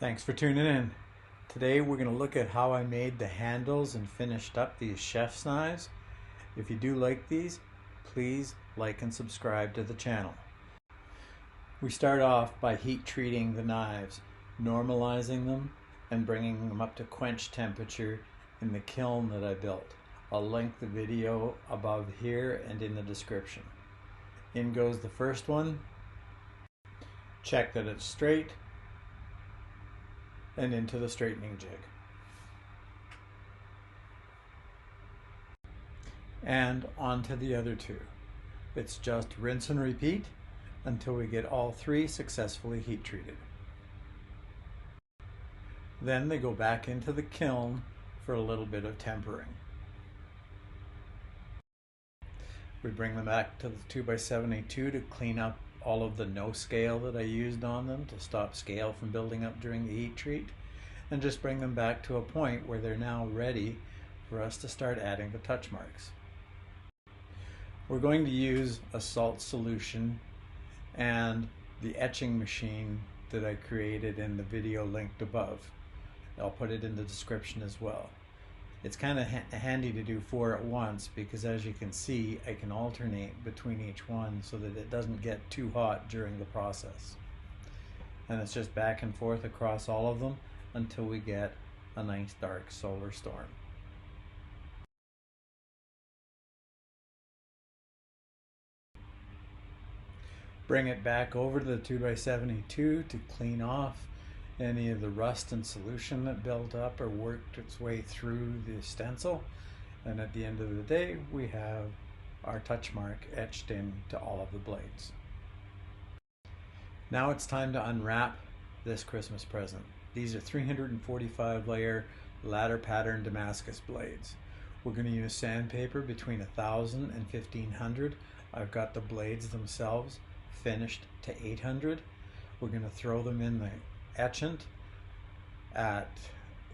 Thanks for tuning in. Today we're going to look at how I made the handles and finished up these chef's knives. If you do like these, please like and subscribe to the channel. We start off by heat treating the knives, normalizing them and bringing them up to quench temperature in the kiln that I built. I'll link the video above here and in the description. In goes the first one. Check that it's straight and into the straightening jig. And onto the other two. It's just rinse and repeat until we get all three successfully heat treated. Then they go back into the kiln for a little bit of tempering. We bring them back to the 2x72 to clean up all of the no scale that I used on them to stop scale from building up during the heat treat, and just bring them back to a point where they're now ready for us to start adding the touch marks. We're going to use a salt solution and the etching machine that I created in the video linked above. I'll put it in the description as well. It's kind of handy to do 4 at once because, as you can see, I can alternate between each one so that it doesn't get too hot during the process. And it's just back and forth across all of them until we get a nice dark solar storm. Bring it back over to the 2x72 to clean off any of the rust and solution that built up or worked its way through the stencil. And at the end of the day, we have our touch mark etched into all of the blades. Now it's time to unwrap this Christmas present. These are 345 layer ladder pattern Damascus blades. We're going to use sandpaper between 1000 and 1500. I've got the blades themselves finished to 800. We're going to throw them in the etchant at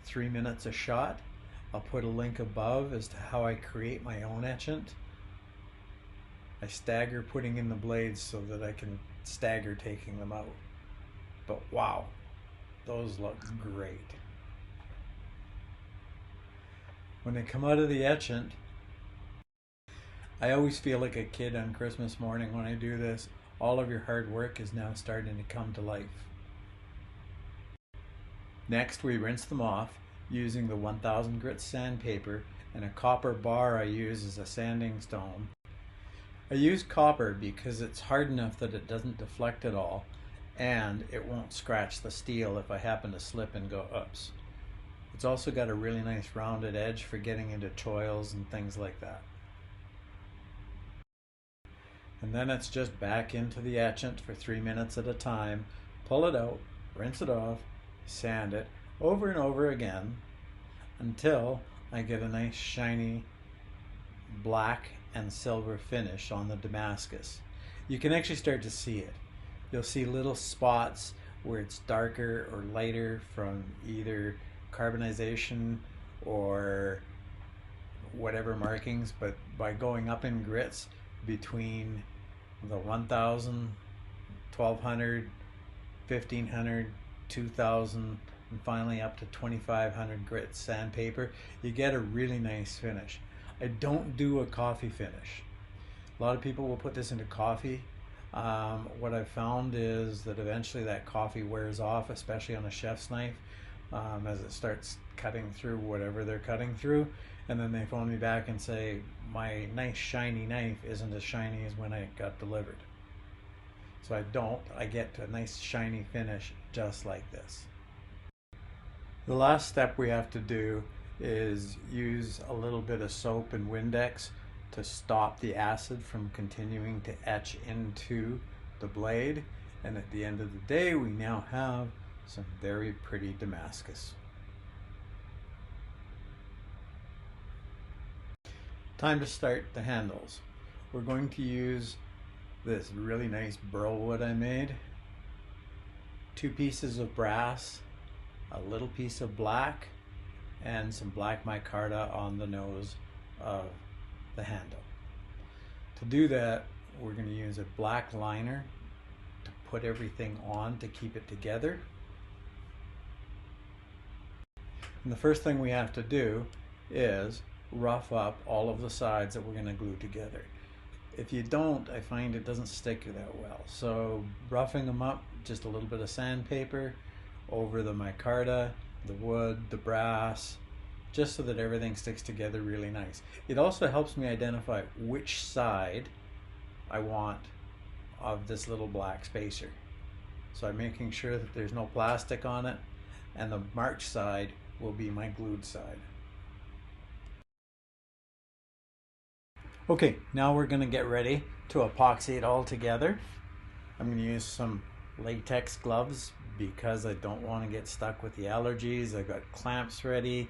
3 minutes a shot. I'll put a link above as to how I create my own etchant. I stagger putting in the blades so that I can stagger taking them out. But wow, those look great. When they come out of the etchant, I always feel like a kid on Christmas morning when I do this. All of your hard work is now starting to come to life. Next, we rinse them off using the 1000 grit sandpaper and a copper bar I use as a sanding stone. I use copper because it's hard enough that it doesn't deflect at all, and it won't scratch the steel if I happen to slip and go oops. It's also got a really nice rounded edge for getting into choils and things like that. And then it's just back into the etchant for 3 minutes at a time, pull it out, rinse it off, sand it over and over again until I get a nice shiny black and silver finish on the Damascus. You can actually start to see it. You'll see little spots where it's darker or lighter from either carbonization or whatever markings, but by going up in grits between the 1000, 1200, 1500, 2000 and finally up to 2500 grit sandpaper, you get a really nice finish. I don't do a coffee finish. A lot of people will put this into coffee. What I've found is that eventually that coffee wears off, especially on a chef's knife, as it starts cutting through whatever they're cutting through, and then they phone me back and say my nice shiny knife isn't as shiny as when I got delivered. So I get a nice shiny finish just like this. The last step we have to do is use a little bit of soap and Windex to stop the acid from continuing to etch into the blade. And at the end of the day, we now have some very pretty Damascus. Time to start the handles. We're going to use this really nice burl wood I made, 2 pieces of brass, a little piece of black, and some black micarta on the nose of the handle. To do that, we're going to use a black liner to put everything on to keep it together. And the first thing we have to do is rough up all of the sides that we're going to glue together. If you don't, I find it doesn't stick that well. So roughing them up, just a little bit of sandpaper over the micarta, the wood, the brass, just so that everything sticks together really nice. It also helps me identify which side I want of this little black spacer. So I'm making sure that there's no plastic on it, and the marked side will be my glued side. Okay, now we're going to get ready to epoxy it all together. I'm going to use some latex gloves because I don't want to get stuck with the allergies. I've got clamps ready.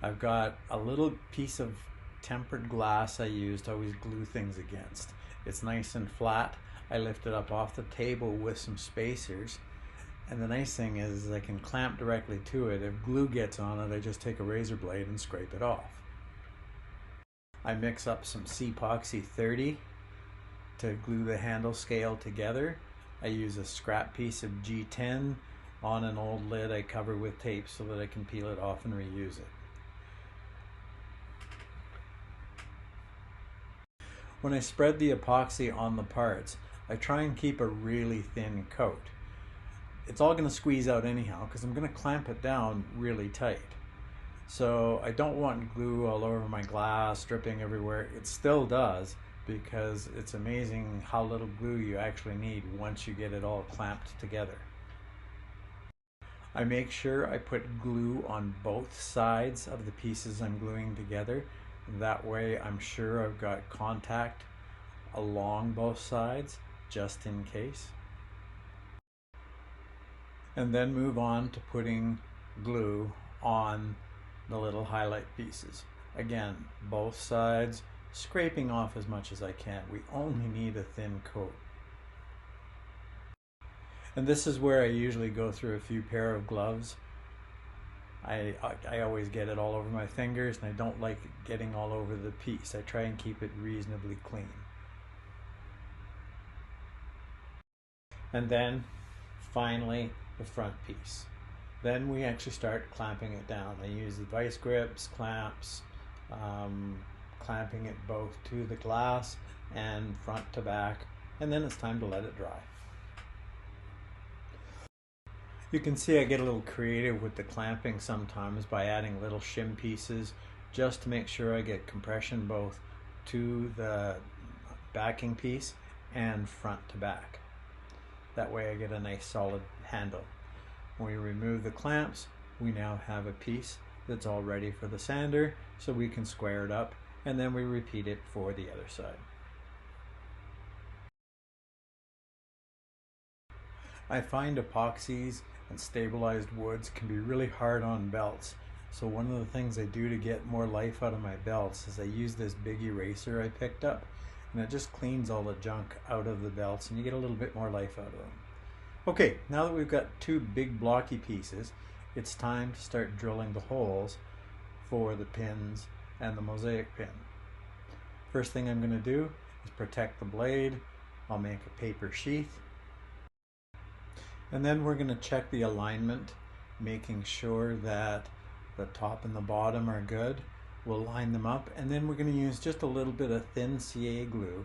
I've got a little piece of tempered glass I use to always glue things against. It's nice and flat. I lift it up off the table with some spacers. And the nice thing is I can clamp directly to it. If glue gets on it, I just take a razor blade and scrape it off. I mix up some C-Epoxy 30 to glue the handle scale together. I use a scrap piece of G10 on an old lid I cover with tape so that I can peel it off and reuse it. When I spread the epoxy on the parts, I try and keep a really thin coat. It's all going to squeeze out anyhow because I'm going to clamp it down really tight. So I don't want glue all over my glass, dripping everywhere. It still does, because it's amazing how little glue you actually need once you get it all clamped together. I make sure I put glue on both sides of the pieces I'm gluing together. That way I'm sure I've got contact along both sides, just in case. And then move on to putting glue on the little highlight pieces. Again, both sides, scraping off as much as I can. We only need a thin coat. And this is where I usually go through a few pair of gloves. I always get it all over my fingers, and I don't like it getting all over the piece. I try and keep it reasonably clean. And then finally the front piece. Then we actually start clamping it down. I use the vice grips, clamps, clamping it both to the glass and front to back, and then it's time to let it dry. You can see I get a little creative with the clamping sometimes by adding little shim pieces just to make sure I get compression both to the backing piece and front to back. That way I get a nice solid handle. When we remove the clamps, we now have a piece that's all ready for the sander, so we can square it up, and then we repeat it for the other side. I find epoxies and stabilized woods can be really hard on belts, so one of the things I do to get more life out of my belts is I use this big eraser I picked up, and it just cleans all the junk out of the belts, and you get a little bit more life out of them. Okay, now that we've got two big blocky pieces, it's time to start drilling the holes for the pins and the mosaic pin. First thing I'm going to do is protect the blade. I'll make a paper sheath. And then we're going to check the alignment, making sure that the top and the bottom are good. We'll line them up, and then we're going to use just a little bit of thin CA glue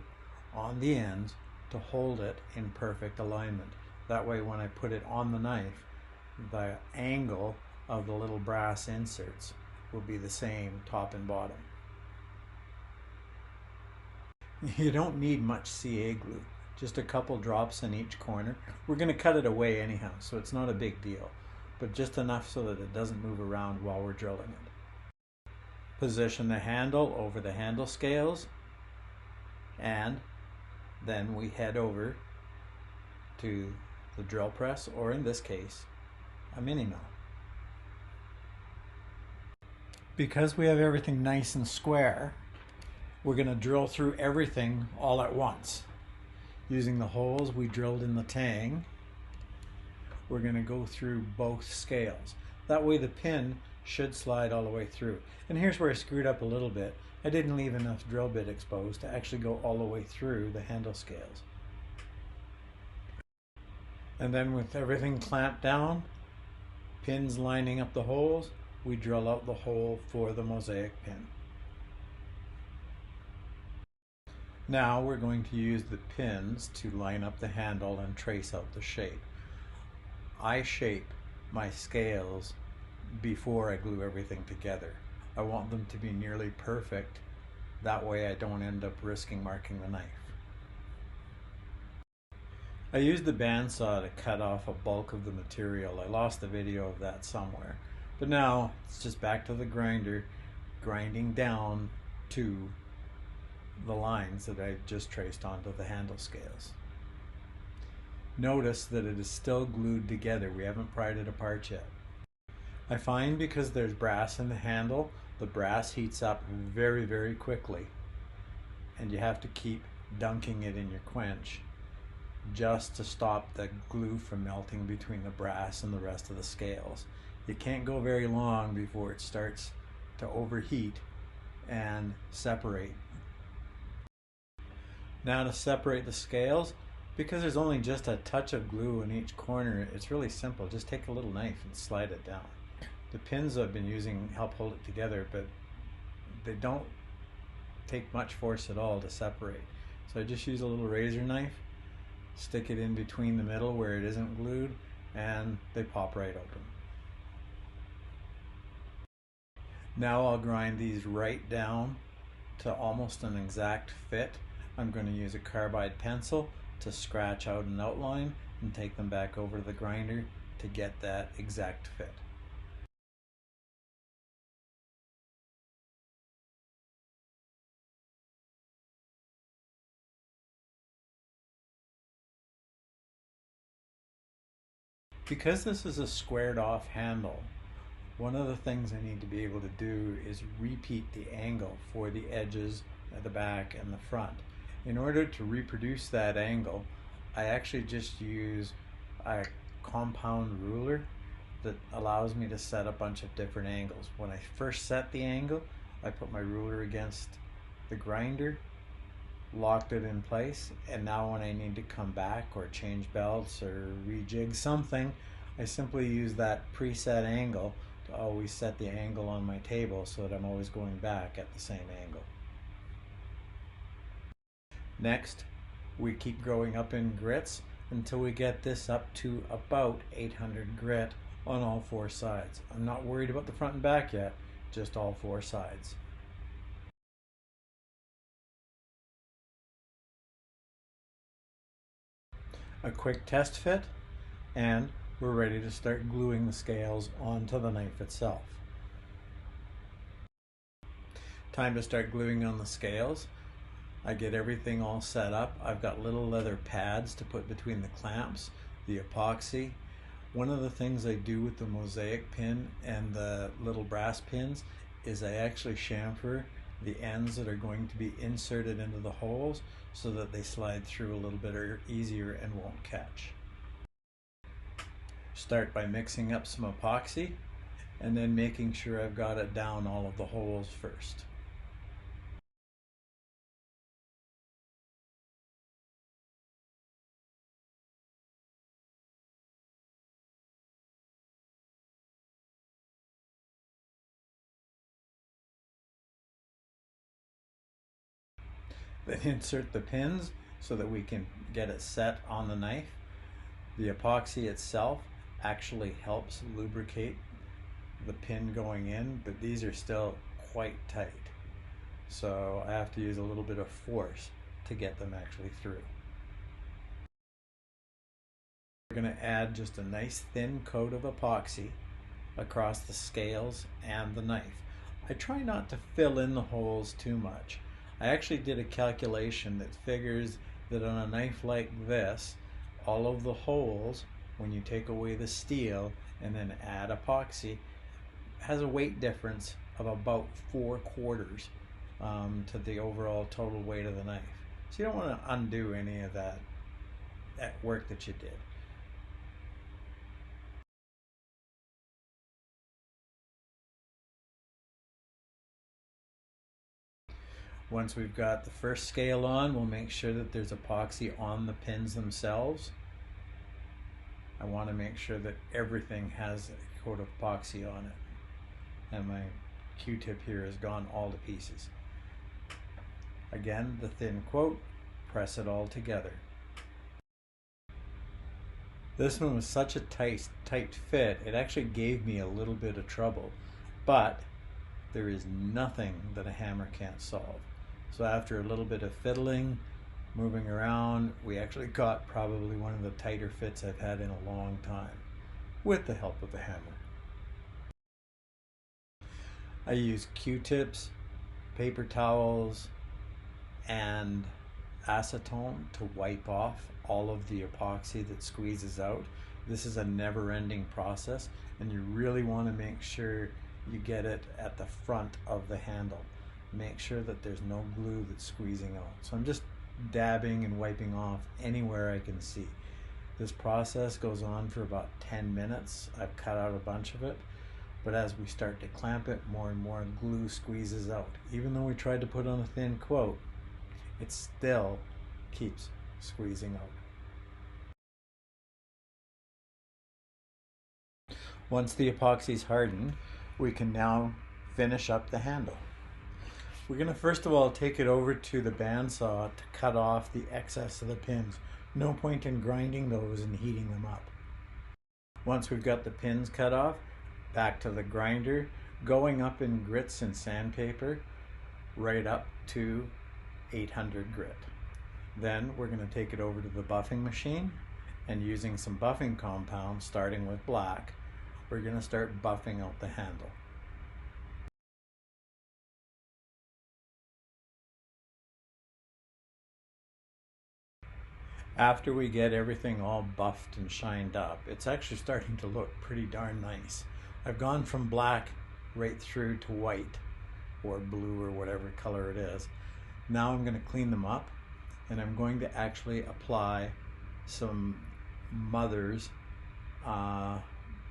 on the ends to hold it in perfect alignment. That way when I put it on the knife, the angle of the little brass inserts will be the same top and bottom. You don't need much CA glue, just a couple drops in each corner. We're going to cut it away anyhow, so it's not a big deal, but just enough so that it doesn't move around while we're drilling it. Position the handle over the handle scales, and then we head over to the drill press, or in this case, a mini mill. Because we have everything nice and square, we're going to drill through everything all at once. Using the holes we drilled in the tang, we're going to go through both scales. That way the pin should slide all the way through. And here's where I screwed up a little bit. I didn't leave enough drill bit exposed to actually go all the way through the handle scales. And then with everything clamped down, pins lining up the holes, we drill out the hole for the mosaic pin. Now we're going to use the pins to line up the handle and trace out the shape. I shape my scales before I glue everything together. I want them to be nearly perfect. That way I don't end up risking marking the knife. I used the bandsaw to cut off a bulk of the material. I lost the video of that somewhere. But now it's just back to the grinder, grinding down to the lines that I just traced onto the handle scales. Notice that it is still glued together. We haven't pried it apart yet. I find because there's brass in the handle, the brass heats up very, very quickly, and you have to keep dunking it in your quench just to stop the glue from melting between the brass and the rest of the scales. You can't go very long before it starts to overheat and separate. Now to separate the scales, because there's only just a touch of glue in each corner, it's really simple. Just take a little knife and slide it down. The pins I've been using help hold it together, but they don't take much force at all to separate. So I just use a little razor knife, stick it in between the middle where it isn't glued, and they pop right open. Now I'll grind these right down to almost an exact fit. I'm going to use a carbide pencil to scratch out an outline and take them back over to the grinder to get that exact fit. Because this is a squared off handle, one of the things I need to be able to do is repeat the angle for the edges at the back and the front. In order to reproduce that angle, I actually just use a compound ruler that allows me to set a bunch of different angles. When I first set the angle, I put my ruler against the grinder, locked it in place, and now when I need to come back or change belts or rejig something, I simply use that preset angle to always set the angle on my table so that I'm always going back at the same angle. Next, we keep growing up in grits until we get this up to about 800 grit on all four sides. I'm not worried about the front and back yet, just all four sides. A quick test fit, and we're ready to start gluing the scales onto the knife itself. Time to start gluing on the scales. I get everything all set up. I've got little leather pads to put between the clamps, the epoxy. One of the things I do with the mosaic pin and the little brass pins is I actually chamfer the ends that are going to be inserted into the holes so that they slide through a little bit easier and won't catch. Start by mixing up some epoxy and then making sure I've got it down all of the holes first. Then insert the pins so that we can get it set on the knife. The epoxy itself actually helps lubricate the pin going in, but these are still quite tight. So I have to use a little bit of force to get them actually through. We're going to add just a nice thin coat of epoxy across the scales and the knife. I try not to fill in the holes too much. I actually did a calculation that figures that on a knife like this, all of the holes, when you take away the steel and then add epoxy, has a weight difference of about 4/4 to the overall total weight of the knife. So you don't want to undo any of that work that you did. Once we've got the first scale on, we'll make sure that there's epoxy on the pins themselves. I want to make sure that everything has a coat of epoxy on it. and my Q-tip here has gone all to pieces. Again, the thin quote, press it all together. This one was such a tight fit, it actually gave me a little bit of trouble, but there is nothing that a hammer can't solve. So after a little bit of fiddling, moving around, we actually got probably one of the tighter fits I've had in a long time, with the help of the hammer. I use Q-tips, paper towels, and acetone to wipe off all of the epoxy that squeezes out. This is a never-ending process, and you really want to make sure you get it at the front of the handle. Make sure that there's no glue that's squeezing out. So I'm just dabbing and wiping off anywhere I can see. This process goes on for about 10 minutes. I've cut out a bunch of it, but as we start to clamp it, more and more glue squeezes out. Even though we tried to put on a thin coat, it still keeps squeezing out. Once the epoxy's hardened, we can now finish up the handle. We're going to first of all take it over to the bandsaw to cut off the excess of the pins. No point in grinding those and heating them up. Once we've got the pins cut off, back to the grinder, going up in grits and sandpaper, right up to 800 grit. Then we're going to take it over to the buffing machine, and using some buffing compound, starting with black, we're going to start buffing out the handle. After we get everything all buffed and shined up, it's actually starting to look pretty darn nice. I've gone from black right through to white or blue or whatever color it is. Now I'm going to clean them up, and I'm going to actually apply some Mother's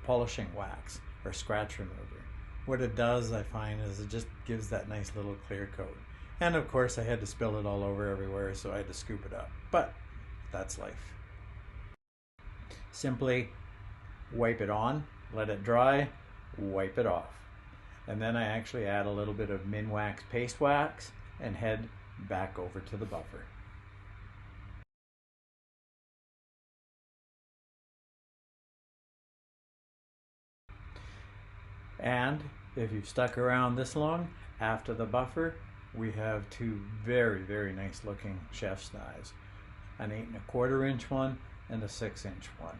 polishing wax or scratch remover. What it does, I find, is it just gives that nice little clear coat. And of course I had to spill it all over everywhere, so I had to scoop it up. But that's life. Simply wipe it on, let it dry, wipe it off. And then I actually add a little bit of Minwax paste wax and head back over to the buffer. And if you've stuck around this long, after the buffer, we have two very, very nice looking chef's knives. An 8 1/4 inch one and a 6-inch one.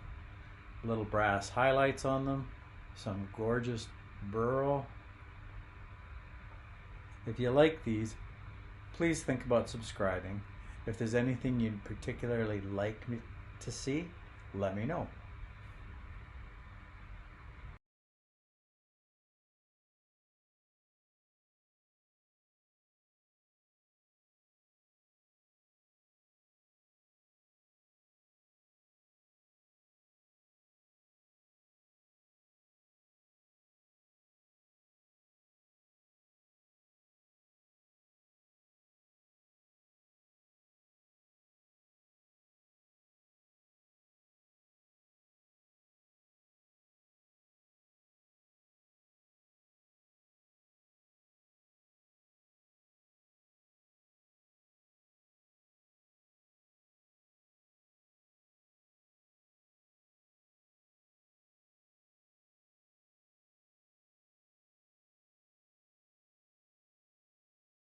Little brass highlights on them, some gorgeous burl. If you like these, please think about subscribing. If there's anything you'd particularly like me to see, let me know.